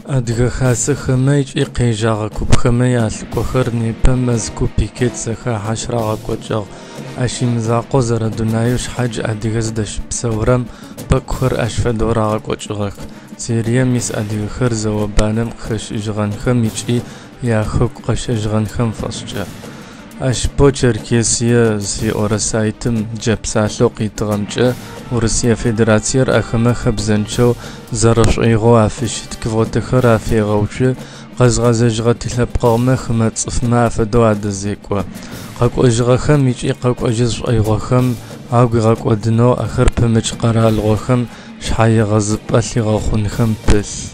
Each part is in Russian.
Адыгэ хасэхэмэ ыкӏи къежьагъэ купхэмэ ялъыкӏохэр непэ мэзку пикет зэхахьэщрагъэкӏокӏыгъ. Ащимызакъоу зэрэ дунаеу шъхьадж адыгэ зыдэщыпсэурэм пӏэкӏухэр ащ фэдэу рагъэкӏокӏыгъэх. Серием ис адыгэхэр зэобанэм къыхэщыжьыгъэнхэм ыкӏи яхэку къэщэжьыгъэнхэм фэшӏкӏэ. Ащ по Черкесие зиӏорэ сайтым джэпсалъэу къитыгъэмкӏэ Урысие Федерациер ахэмэ хэбзэнчэу зэрэшӏоигъэу афыщыт квотэхэр афегъэуцу къэзгъэзэжьыгъэ тилъэпкъэгъумэ хымэ цӏыфмэ афэдэу адэзекӏо. Къэкӏожьыгъэхэм ыкӏи къэкӏожьы зышӏоигъохэм агу игъэкӏодынэу ахэр пымыкӏ къэралыгъохэм шъхьаегъэзыпӏэ лъигъэхъунхэм пылъ.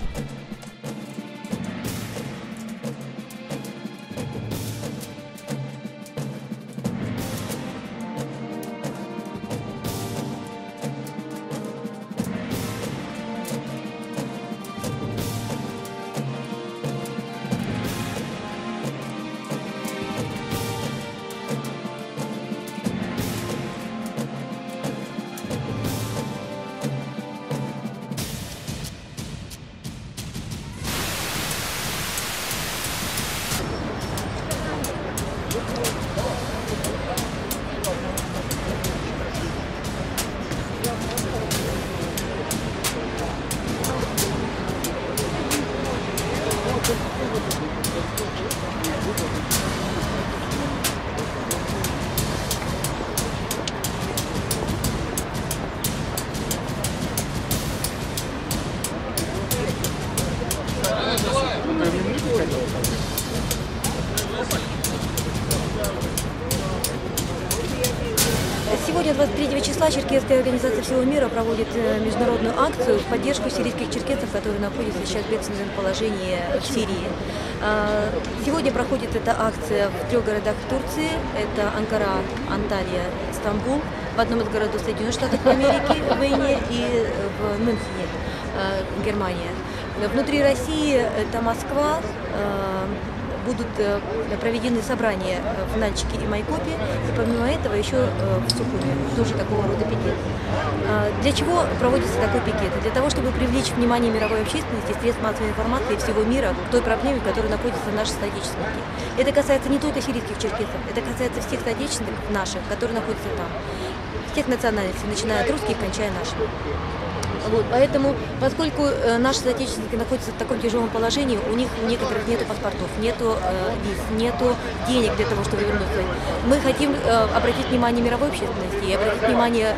Сегодня, 23 числа, Черкесская организация всего мира проводит международную акцию в поддержку сирийских черкесов, которые находятся сейчас в бедственном положении в Сирии. Сегодня проходит эта акция в 3 городах Турции. Это Анкара, Анталия, Стамбул. В одном из городов Соединенных Штатов Америки, в Вене, и в Мюнхене, Германия. Внутри России это Москва. Будут проведены собрания в Нальчике и Майкопе, и помимо этого еще в Сухуме, тоже такого рода пикет. Для чего проводится такой пикет? Для того, чтобы привлечь внимание мировой общественности, средств массовой информации всего мира к той проблеме, в которой находятся наши соотечественники. Это касается не только сирийских черкесов, это касается всех соотечественников наших, которые находятся там. Всех национальностей, начиная от русских, кончая нашими. Вот, поэтому, поскольку наши соотечественники находятся в таком тяжелом положении, у них у некоторых нету паспортов, нету виз, нету денег для того, чтобы вернуться. Мы хотим обратить внимание мировой общественности и обратить внимание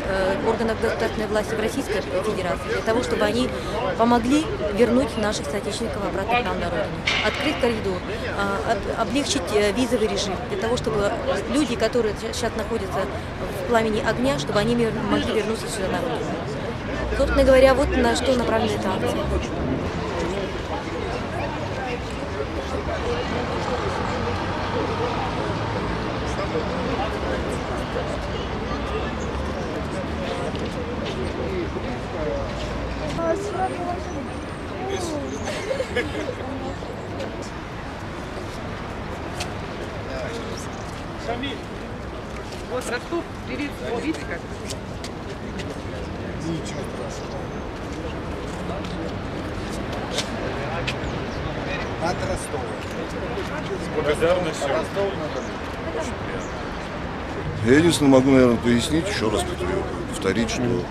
органов государственной власти в Российской Федерации для того, чтобы они помогли вернуть наших соотечественников обратно к нам на родину. Открыть коридор, облегчить визовый режим для того, чтобы люди, которые сейчас находятся в пламени огня, чтобы они могли вернуться сюда на родину. Собственно говоря, вот на что направлена эта акция. Шамиль, вот Ростов, видите как? Ничего страшного. От Ростова. С благодарностью. Я единственное могу, наверное, пояснить, еще раз повторить, что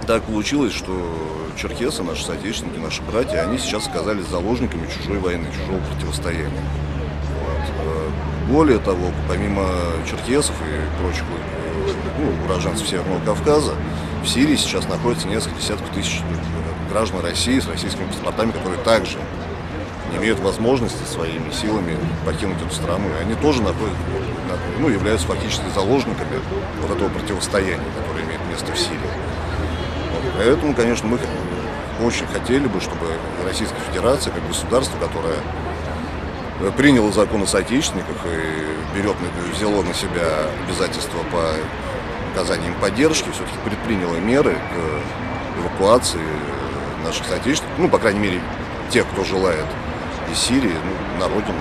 так получилось, что черкесы, наши соотечественники, наши братья, они сейчас оказались заложниками чужой войны, чужого противостояния. Вот. Более того, помимо черкесов и прочих уроженцев Северного Кавказа, в Сирии сейчас находится несколько десятков тысяч граждан России с российскими паспортами, которые также не имеют возможности своими силами покинуть эту страну. И они тоже являются фактически заложниками вот этого противостояния, которое имеет место в Сирии. Вот. Поэтому, конечно, мы очень хотели бы, чтобы Российская Федерация, как государство, которое приняло закон о соотечественниках и взяло на себя обязательства по оказанию им поддержки, все-таки предприняло меры к эвакуации наших соотечественников, по крайней мере, тех, кто желает из Сирии, на родину.